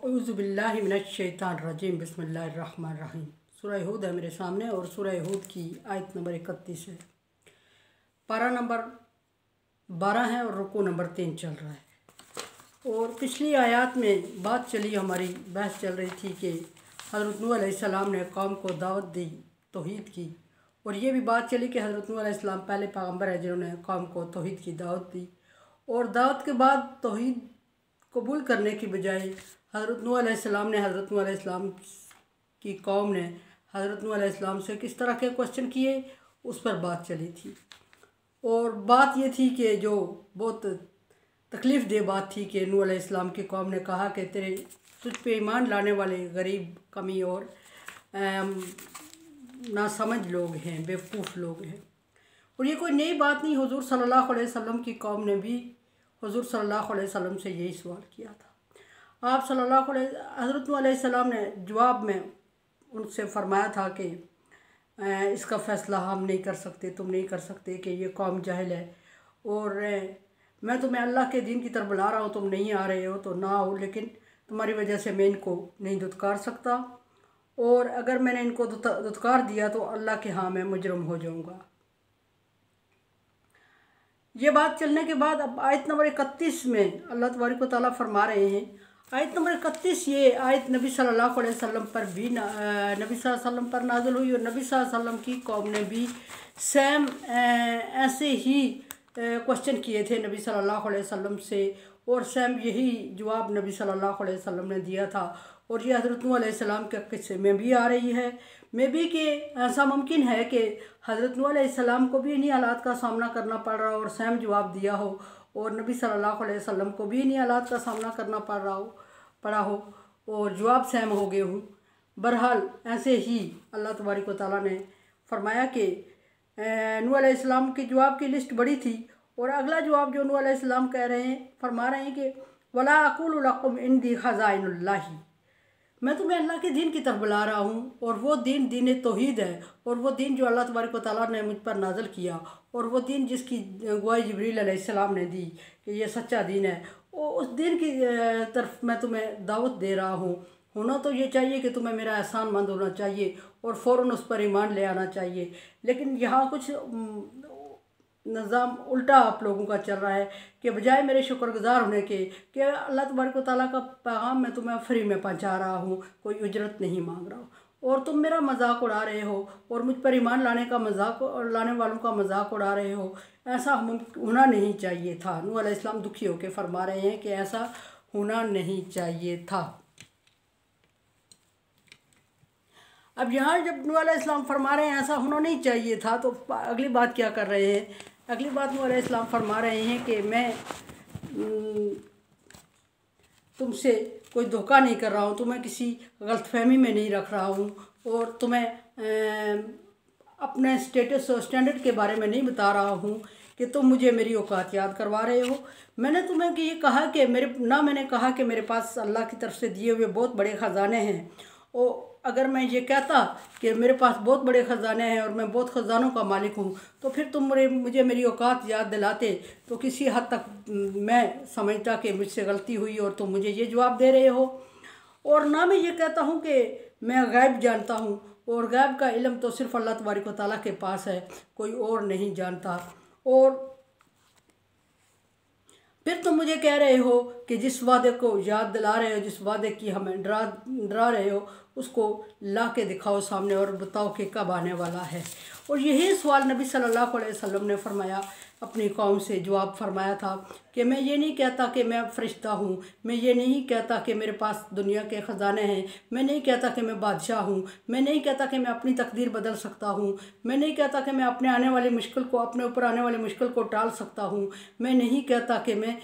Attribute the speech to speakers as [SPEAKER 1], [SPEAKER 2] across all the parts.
[SPEAKER 1] औज़ुबिल्लाहि मिनश्शैतानिर्रजीम बिस्मिल्लाहिर्रहमानिर्रहीम। सूरह हूद है मेरे सामने और सूरह हूद की आयत नंबर 31 है। पारा नंबर 12 है और रुकू नंबर 3 चल रहा है। और पिछली आयत में बात चली, हमारी बहस चल रही थी कि हज़रत नूह अलैहिस्सलाम ने कौम को दावत दी तौहीद की, और ये भी बात चली कि हज़रत नूह अलैहिस्सलाम पहले पैगम्बर है जिन्होंने कौम को तौहीद की दावत दी, और दावत के बाद तौहीद कबूल करने की बजाय हज़रत नूह अलैहिस्सलाम ने हज़रत नूह अलैहिस्सलाम की कौम ने हज़रत नूह अलैहिस्सलाम से किस तरह के क्वेश्चन किए, उस पर बात चली थी। और बात ये थी कि जो बहुत तकलीफ़ दे बात थी कि नूह अलैहिस्सलाम की कौम ने कहा कि तुझ पे ईमान लाने वाले गरीब, कमी और नासमझ लोग हैं, बेवकूफ़ लोग हैं। और ये कोई नई बात नहीं, हुज़ूर सल्लल्लाहु अलैहि वसल्लम की कौम ने भी हुज़ूर सल्लल्लाहु अलैहि वसल्लम से यही सवाल किया था। आप सल्लल्लाहु अलैहि हज़रत नूह अलैहिस्सलाम ने जवाब में उनसे फरमाया था कि इसका फ़ैसला हम नहीं कर सकते, तुम नहीं कर सकते, कि ये कौम जाहिल है, और मैं तुम्हें अल्लाह के दीन की तरफ बुला रहा हूँ, तुम नहीं आ रहे हो तो ना आओ, लेकिन तुम्हारी वजह से मैं इनको नहीं दुत्कार सकता, और अगर मैंने इनको दुत्कार दिया तो अल्लाह के यहाँ मैं मुजरम हो जाऊँगा। ये बात चलने के बाद अब आयत नंबर 31 में अल्लाह तबारक व तआला फरमा रहे हैं, आयत नंबर 31, ये आयत नबी सल्लल्लाहु अलैहि वसल्लम पर भी नबी सल्लल्लाहु अलैहि वसल्लम पर नाज़िल हुई, और नबी सल्लल्लाहु अलैहि वसल्लम की कौम ने भी सेम ऐसे ही क्वेश्चन किए थे नबी सल्लल्लाहु अलैहि वसल्लम से, और सेम यही जवाब नबी सल्लल्लाहु अलैहि वसल्लम ने दिया था। और ये हज़रत नूह अलैहिस्सलाम के किस्से में भी आ रही है, में भी कि ऐसा मुमकिन है कि हज़रत नूह अलैहिस्सलाम को भी इन्हीं हालात का सामना करना पड़ रहा हो और सेम जवाब दिया हो, और नबी सल्लल्लाहु अलैहि वसल्लम को भी इन्हीं हालात का सामना करना पड़ा हो और जवाब सेम हो गए हों। बहरहाल ऐसे ही अल्लाह तबारक व तआला ने फरमाया कि नूह अलैहिस्सलाम के जवाब की लिस्ट बड़ी थी, और अगला जवाब जो नूह अलैहिस्सलाम कह रहे हैं, फरमा रहे हैं कि वला अक़ूलु लकुम इंदी ख़ज़ाइनुल्लाहि, मैं तुम्हें अल्लाह के दीन की तरफ बुला रहा हूँ, और वो दीन दीन तौहीद है, और वो दीन जो अल्लाह तबारक व तआला ने मुझ पर नाज़िल किया, और वो दीन जिसकी गवाही जिब्रील अलैहिस्सलाम ने दी कि ये सच्चा दीन है, उस दीन की तरफ मैं तुम्हें दावत दे रहा हूँ। होना तो ये चाहिए कि तुम्हें मेरा एहसान मंद होना चाहिए और फ़ौरन उस पर ईमान ले आना चाहिए, लेकिन यहाँ कुछ निज़ाम उल्टा आप लोगों का चल रहा है कि बजाय मेरे शुक्रगुजार होने के कि अल्लाह तबारक व तआला का पैगाम मैं तुम्हें फ्री में पहुंचा रहा हूँ, कोई उजरत नहीं मांग रहा हूँ, और तुम मेरा मजाक उड़ा रहे हो और मुझ पर ईमान लाने वालों का मजाक उड़ा रहे हो। ऐसा होना नहीं चाहिए था। नूह अलैहिस्सलाम दुखी होकर फरमा रहे हैं कि ऐसा होना नहीं चाहिए था। अब यहाँ जब नूह अलैहिस्सलाम फरमा रहे हैं ऐसा होना नहीं चाहिए था, तो अगली बात क्या कर रहे हैं? अगली बात नूह अलैहिस्सलाम फरमा रहे हैं कि मैं तुमसे कोई धोखा नहीं कर रहा हूँ, तुम्हें किसी गलतफहमी में नहीं रख रहा हूँ, और तुम्हें अपने स्टेटस और स्टैंडर्ड के बारे में नहीं बता रहा हूँ कि तुम मुझे मेरी औकात याद करवा रहे हो। मैंने तुम्हें कि ये कहा कि मैंने कहा कि मेरे पास अल्लाह की तरफ से दिए हुए बहुत बड़े ख़जाने हैं, और अगर मैं ये कहता कि मेरे पास बहुत बड़े ख़जाने हैं और मैं बहुत ख़जानों का मालिक हूँ, तो फिर तुम मुझे मेरी औकात याद दिलाते, तो किसी हद तक मैं समझता कि मुझसे गलती हुई और तुम मुझे ये जवाब दे रहे हो। और ना मैं ये कहता हूँ कि मैं गैब जानता हूँ, और गैब का इल्म तो सिर्फ़ अल्लाह तबारक व तआला के पास है, कोई और नहीं जानता। और फिर तुम मुझे कह रहे हो कि जिस वादे को याद दिला रहे हो, जिस वादे की हमें डरा रहे हो, उसको ला के दिखाओ सामने और बताओ कि कब आने वाला है। और यही सवाल नबी सल्लल्लाहु अलैहि वसल्लम ने फरमाया, अपनी कौम से जवाब फरमाया था कि मैं ये नहीं कहता कि मैं फ़रिश्ता हूँ, मैं ये नहीं कहता कि मेरे पास दुनिया के ख़जाने हैं, मैं नहीं कहता कि मैं बादशाह हूँ, मैं नहीं कहता कि मैं अपनी तकदीर बदल सकता हूँ, मैं नहीं कहता कि मैं अपने ऊपर आने वाली मुश्किल को टाल सकता हूँ, मैं नहीं कहता कि मैं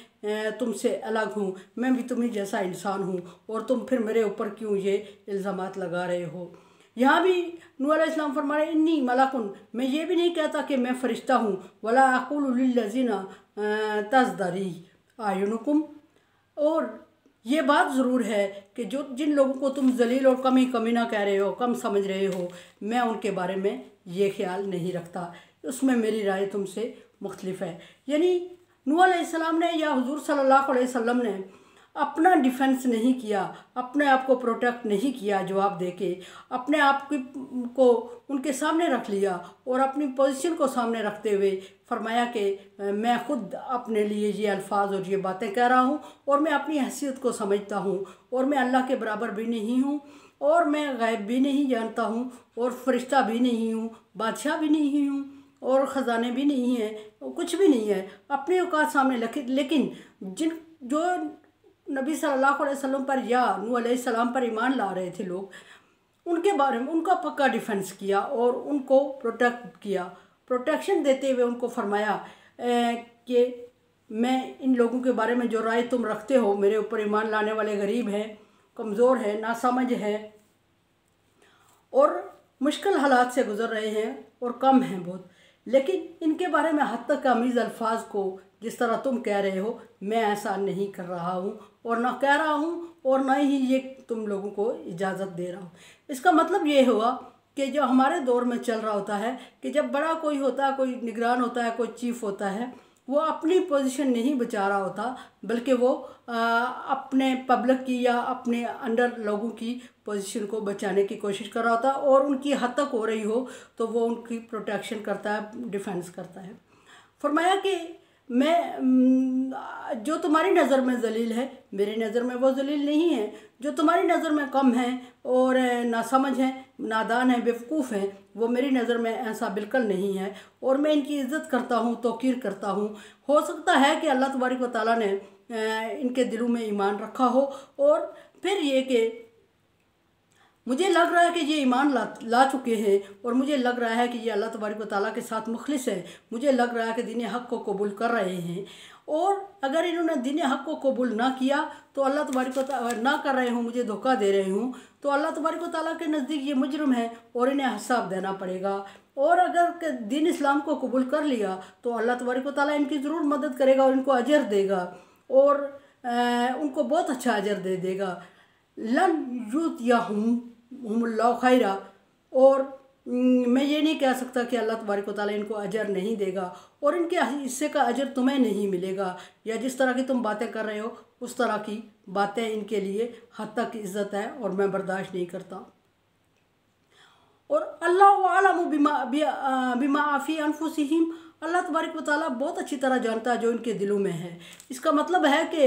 [SPEAKER 1] तुमसे अलग हूँ, मैं भी तुम्हीं जैसा इंसान हूँ, और तुम फिर मेरे ऊपर क्यों ये इल्ज़ामात लगा रहे हो। यहाँ भी नूह अलैहिस्सलाम फरमा रहे इन्नी मलाकुन, मैं ये भी नहीं कहता कि मैं फ़रिश्ता हूँ, वला अक़ूलु लिल्लज़ीना तज़दरी आयुनुकुम, और ये बात ज़रूर है कि जिन लोगों को तुम जलील और कमीना कह रहे हो, कम समझ रहे हो, मैं उनके बारे में ये ख्याल नहीं रखता, उसमें मेरी राय तुमसे मुख्तलिफ है। यानी नूह अलैहिस्सलाम ने या हुज़ूर सल्लल्लाहु अलैहि वसल्लम ने अपना डिफेंस नहीं किया, अपने आप को प्रोटेक्ट नहीं किया जवाब देके, अपने आप को उनके सामने रख लिया और अपनी पोजीशन को सामने रखते हुए फरमाया कि मैं खुद अपने लिए ये अल्फाज और ये बातें कह रहा हूँ और मैं अपनी हैसियत को समझता हूँ और मैं अल्लाह के बराबर भी नहीं हूँ और मैं गैब भी नहीं जानता हूँ और फरिश्ता भी नहीं हूँ, बादशाह भी नहीं हूँ और ख़जाने भी नहीं हैं, कुछ भी नहीं है, अपने औकात सामने रखे। लेकिन जो नबी सल्लल्लाहु अलैहि वसल्लम पर या नूह अलैहिस्सलाम पर ईमान ला रहे थे लोग, उनके बारे में उनका पक्का डिफेंस किया और उनको प्रोटेक्ट किया। प्रोटेक्शन देते हुए उनको फरमाया कि मैं इन लोगों के बारे में जो राय तुम रखते हो, मेरे ऊपर ईमान लाने वाले गरीब हैं, कमज़ोर है, नासमझ है और मुश्किल हालात से गुज़र रहे हैं और कम हैं बहुत, लेकिन इनके बारे में हद तक अमीज़ अल्फाज को जिस तरह तुम कह रहे हो, मैं ऐसा नहीं कर रहा हूँ और ना कह रहा हूँ और ना ही ये तुम लोगों को इजाज़त दे रहा हूँ। इसका मतलब ये हुआ कि जो हमारे दौर में चल रहा होता है कि जब बड़ा कोई होता है, कोई निगरान होता है, कोई चीफ होता है, वो अपनी पोजीशन नहीं बचा रहा होता, बल्कि वो अपने पब्लिक की या अपने अंडर लोगों की पोजीशन को बचाने की कोशिश कर रहा होता और उनकी हद तक हो रही हो तो वो उनकी प्रोटेक्शन करता है, डिफेंस करता है। फरमाया कि मैं जो तुम्हारी नज़र में जलील है, मेरी नज़र में वो जलील नहीं है। जो तुम्हारी नज़र में कम है और नासमझ हैं, नादान हैं, बेवकूफ़ हैं, वो मेरी नज़र में ऐसा बिल्कुल नहीं है और मैं इनकी इज़्ज़त करता हूँ, तौक़ीर करता हूँ। हो सकता है कि अल्लाह तबारक व तआला ने इनके दिलों में ईमान रखा हो और फिर ये कि मुझे लग रहा है कि ये ईमान ला चुके हैं और मुझे लग रहा है कि ये अल्लाह तबारक व तआला के साथ मुखलिस है, मुझे लग रहा है कि दीन हक़ को कबूल कर रहे हैं। और अगर इन्होंने दीन हक़ को कबूल ना किया तो अल्लाह तबारक व तआला ना कर रहे हूँ, मुझे धोखा दे रहे हूँ, तो अल्लाह तबारक व तआला के नज़दीक ये मुजरिम है और इन्हें हिसाब देना पड़ेगा। और अगर दीन इस्लाम को कबूल कर लिया तो अल्लाह तबारक व तआला इनकी ज़रूर मदद करेगा और इनको अजर देगा और उनको बहुत अच्छा अजर दे देगा। लन यूत या हुमुल्लाहु खैरा। और मैं ये नहीं कह सकता कि अल्लाह तबारक व तआला इनको अजर नहीं देगा और इनके हिस्से का अजर तुम्हें नहीं मिलेगा, या जिस तरह की तुम बातें कर रहे हो उस तरह की बातें इनके लिए हद तक इज़्ज़त है और मैं बर्दाश्त नहीं करता। और अल्लाहु आलमु बिमा आफ़ी अनफुसिहिम, अल्लाह तबारक व तआला बहुत अच्छी तरह जानता है जो इनके दिलों में है। इसका मतलब है कि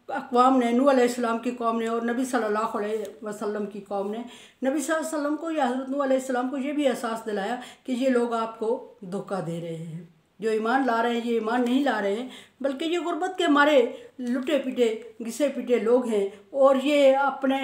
[SPEAKER 1] अक़वाम ने, नूह अलैहिस्सलाम की कौम ने और नबी सल्लल्लाहु अलैहि वसल्लम की कौम ने नबी सल्लल्लाहु अलैहि वसल्लम को या हज़रत नूह अलैहिस्सलाम को ये भी एहसास दिलाया कि ये लोग आपको धोखा दे रहे हैं। जो ईमान ला रहे हैं ये ईमान नहीं ला रहे हैं, बल्कि ये गुर्बत के मारे लुटे पिटे घिसे पिटे लोग हैं और ये अपने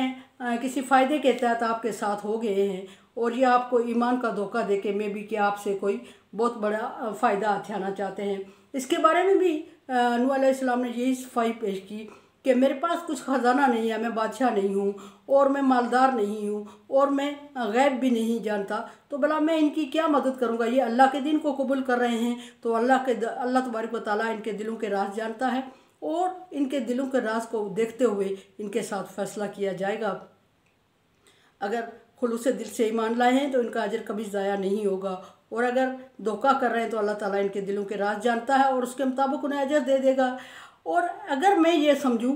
[SPEAKER 1] किसी फ़ायदे के तहत आपके साथ हो गए हैं और ये आपको ईमान का धोखा दे के मे भी कि आपसे कोई बहुत बड़ा फ़ायदा उठाना चाहते हैं। इसके बारे में भी नूह अलैहिस्सलाम ने यही सफाई पेश की कि मेरे पास कुछ ख़जाना नहीं है, मैं बादशाह नहीं हूँ और मैं मालदार नहीं हूँ और मैं गैब भी नहीं जानता, तो भला मैं इनकी क्या मदद करूँगा। ये अल्लाह के दीन को कबूल कर रहे हैं तो अल्लाह तबारक व तआला इनके दिलों के राज जानता है और इनके दिलों के राज को देखते हुए इनके साथ फ़ैसला किया जाएगा। अगर खुलूस दिल से ईमान लाए हैं तो इनका अजर कभी ज़ाया नहीं होगा और अगर धोखा कर रहे हैं तो अल्लाह ताला इनके दिलों के राज जानता है और उसके मुताबिक उन्हें अजर दे देगा। और अगर मैं ये समझूं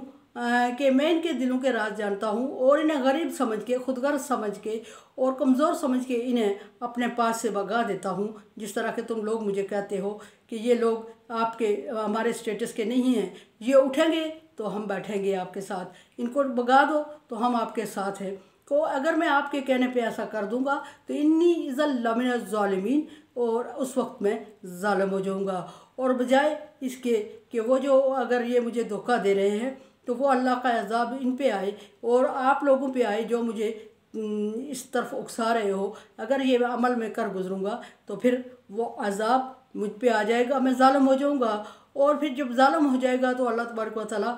[SPEAKER 1] कि मैं इनके दिलों के राज जानता हूँ और इन्हें गरीब समझ के, खुदगर्ज समझ के और कमज़ोर समझ के इन्हें अपने पास से भगा देता हूँ, जिस तरह के तुम लोग मुझे कहते हो कि ये लोग आपके हमारे स्टेटस के नहीं हैं, ये उठेंगे तो हम बैठेंगे आपके साथ, इनको भगा दो तो हम आपके साथ हैं। तो अगर मैं आपके कहने पे ऐसा कर दूंगा तो इन्नी इज़ल लमिन ज़ालिमीन, और उस वक्त मैं ज़ालिम हो जाऊँगा। और बजाय इसके कि वो जो अगर ये मुझे धोखा दे रहे हैं तो वो अल्लाह का अज़ाब इन पे आए और आप लोगों पे आए जो मुझे इस तरफ उकसा रहे हो। अगर ये अमल में कर गुजरूँगा तो फिर वो अज़ाब मुझ पे आ जाएगा, मैं ज़ालिम हो जाऊँगा। और फिर जब ज़ालिम हो जाएगा तो अल्लाह तबारक व तआला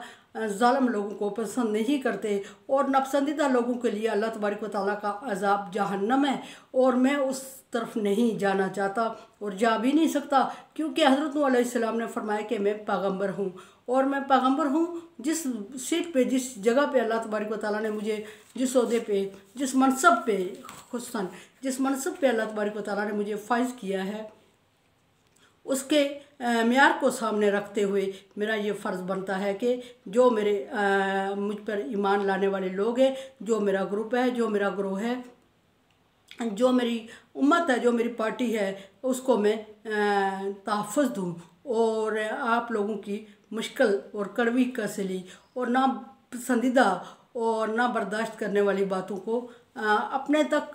[SPEAKER 1] ज़ालिम लोगों को पसंद नहीं करते और नापसंदीदा लोगों के लिए अल्लाह तबारक व तआला का अज़ाब जहन्नम है और मैं उस तरफ नहीं जाना चाहता और जा भी नहीं सकता, क्योंकि हज़रत नूह अलैहिस्सलाम ने फरमाया कि मैं पैगम्बर हूँ और मैं पैगम्बर हूँ जिस सीट पे, जिस जगह पे अल्लाह तबारक व तआला ने मुझे, जिस ओहदे पे, जिस मनसब पे, जिस मनसब पे अल्लाह तबारक व तआला ने मुझे फ़ाइज़ किया है उसके मेयार को सामने रखते हुए मेरा ये फ़र्ज़ बनता है कि जो मेरे मुझ पर ईमान लाने वाले लोग हैं, जो मेरा ग्रुप है, जो मेरा ग्रोह है, जो मेरी उम्मत है, जो मेरी पार्टी है, उसको मैं तहफ़्फ़ुज़ दूँ और आप लोगों की मुश्किल और कड़वी कसली और ना पसंदीदा और ना बर्दाश्त करने वाली बातों को अपने तक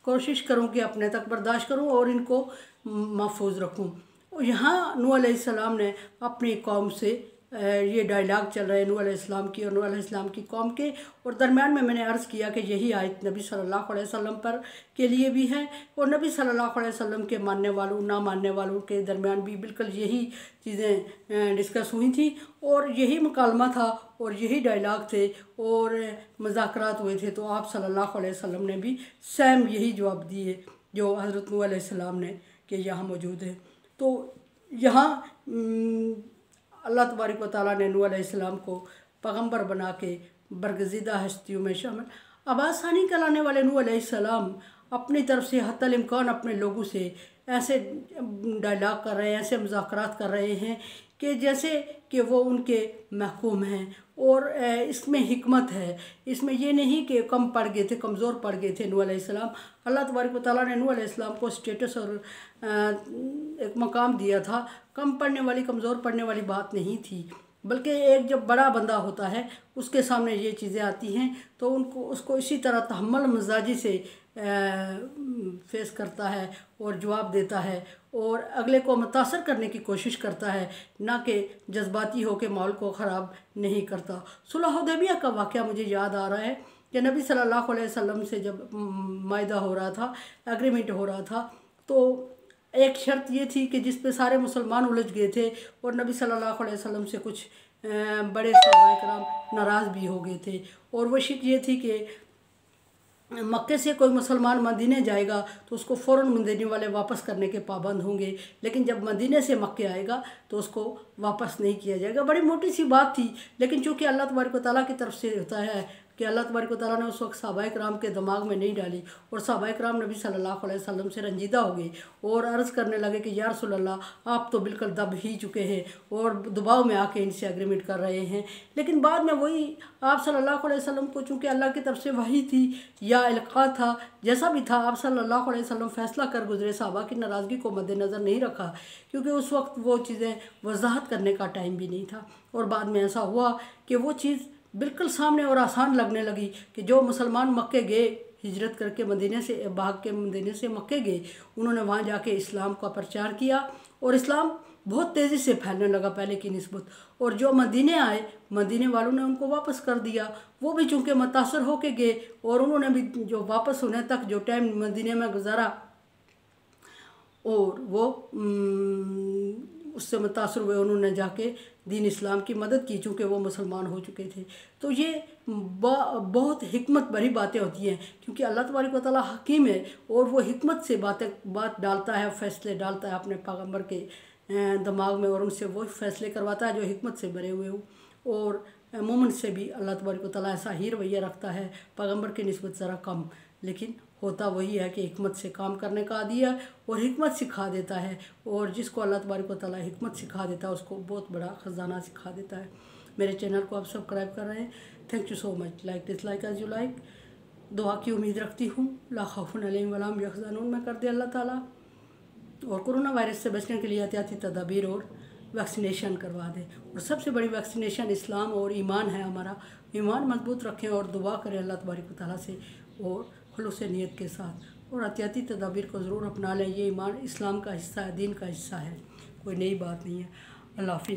[SPEAKER 1] कोशिश करूं कि अपने तक बर्दाश्त करूं और इनको महफूज रखूं। यहाँ नूह अलैहिस्सलाम ने अपनी कौम से ये डायलॉग चल रहे हैं नूह अलैहिस्सलाम की और नूह अलैहिस्सलाम की कौम के, और दरमियान में मैंने अर्ज़ किया कि यही आयत नबी सल्लल्लाहु अलैहि वसल्लम पर के लिए भी है और नबी सल्लल्लाहु अलैहि वसल्लम के मानने वालों ना मानने वालों के दरमियान भी बिल्कुल यही चीज़ें डिस्कस हुई थी और यही मुकालमा था और यही डायलॉग थे और मुज़ाकरात हुए थे। तो आप सल्लल्लाहु अलैहि वसल्लम ने भी सेम यही जवाब दिए जो हज़रत नूह अलैहिस्सलाम ने कि यहाँ मौजूद है। तो यहाँ अल्लाह तबारक व तआला ने नूह अलैहिस्सलाम को पैगम्बर बना के बरगज़ीदा हस्तियों में शामिल। अब आसानी कराने वाले नूह अलैहिस्सलाम अपनी तरफ से हत्तल इम्कान अपने लोगों से ऐसे डायलॉग कर रहे हैं, ऐसे मुज़ाकरात कर रहे हैं कि जैसे कि वो उनके महकूम हैं और इसमें हिकमत है। इसमें ये नहीं कि कम पड़ गए थे, कमज़ोर पड़ गए थे नूह अलैहिस्सलाम। अल्लाह तबारक व तआला ने नूह अलैहिस्सलाम को स्टेटस और एक मकाम दिया था। कम पड़ने वाली, कमज़ोर पड़ने वाली बात नहीं थी, बल्कि एक जब बड़ा बंदा होता है उसके सामने ये चीज़ें आती हैं तो उसको इसी तरह तहम्मुल मिजाजी से फेस करता है और जवाब देता है और अगले को मुतासर करने की कोशिश करता है, ना कि जज्बाती हो के माहौल को ख़राब नहीं करता। सुलह हुदैबिया का वाक़या मुझे याद आ रहा है कि नबी सल्लल्लाहु अलैहि वसल्लम से जब मायदा हो रहा था, एग्रीमेंट हो रहा था, तो एक शर्त ये थी कि जिस पे सारे मुसलमान उलझ गए थे और नबी सल्लल्लाहु अलैहि वसल्लम से कुछ बड़े सहाबाए कराम नाराज़ भी हो गए थे, और वो शिक ये थी कि मक्के से कोई मुसलमान मदीने जाएगा तो उसको फ़ौरन मदीने वाले वापस करने के पाबंद होंगे, लेकिन जब मदीने से मक्के आएगा तो उसको वापस नहीं किया जाएगा। बड़ी मोटी सी बात थी, लेकिन चूँकि अल्लाह तबारक व तआला की तरफ से होता है कि अल्लाह तबारक व तआला ने उस वक्त सहाबाए कराम के दिमाग में नहीं डाली और सहाबाए कराम नबी सल्लल्लाहु अलैहि वसल्लम से रंजीदा हो गए और अर्ज़ करने लगे कि या रसूल अल्लाह, आप तो बिल्कुल दब ही चुके हैं और दबाव में आके इनसे एग्रीमेंट कर रहे हैं। लेकिन बाद में वही आप सल्लल्लाहु अलैहि वसल्लम को चूँकि अल्लाह की तरफ से वही थी या इल्क़ा था, जैसा भी था, आप सल्लल्लाहु अलैहि वसल्लम फ़ैसला कर गुजरे, सहाबा की नाराज़गी को मद्देनज़र नहीं रखा क्योंकि उस वक्त वो चीज़ें वजाहत करने का टाइम भी नहीं था। और बाद में ऐसा हुआ कि वो चीज़ बिल्कुल सामने और आसान लगने लगी कि जो मुसलमान मक्के गए, हिजरत करके मदीने से भाग के मदीने से मक्के गए, उन्होंने वहाँ जाके इस्लाम का प्रचार किया और इस्लाम बहुत तेज़ी से फैलने लगा पहले की निस्बत। और जो मदीने आए, मदीने वालों ने उनको वापस कर दिया। वो भी चूँकि मुतासर होके गए और उन्होंने भी जो वापस होने तक जो टाइम मदीने में गुजारा और वो उससे मुतासर हुए, उन्होंने जाके दीन इस्लाम की मदद की चूँकि वो मुसलमान हो चुके थे। तो ये बहुत हिकमत भरी बातें होती हैं क्योंकि अल्लाह तबारक व तआला हकीम है और वो हिकमत से बात डालता है, फ़ैसले डालता है अपने पैगम्बर के दिमाग में और उनसे वो फ़ैसले करवाता है जो हिकमत से भरे हुए हो। और मोमिन से भी अल्लाह तबारक व तआला ऐसा ही रवैया रखता है, पैगम्बर की निस्बत ज़रा कम, लेकिन होता वही है कि हिकमत से काम करने का आदी है और हिकमत सिखा देता है। और जिसको अल्लाह तबारक व तआला हिकमत सिखा देता है उसको बहुत बड़ा ख़जाना सिखा देता है। मेरे चैनल को आप सब्सक्राइब कर रहे हैं, thank you so much. Like dislike as you like. दुआ की उम्मीद रखती हूँ, ला खौफुन अलैहिम वला हुम यहज़नून में कर दे अल्लाह ताला, और कोरोना वायरस से बचने के लिए एहतियाती तदाबीर और वैक्सीनेशन करवा दें। और सबसे बड़ी वैक्सीनेशन इस्लाम और ईमान है हमारा। ईमान मजबूत रखें और दुआ करें अल्लाह तबारक व तआला से और खुलूस नीयत के साथ, और एहतियाती तदाबीर को ज़रूर अपना लें। ये ईमान इस्लाम का हिस्सा है, दीन का हिस्सा है, कोई नई बात नहीं है। अल्लाह हाफ़िज़।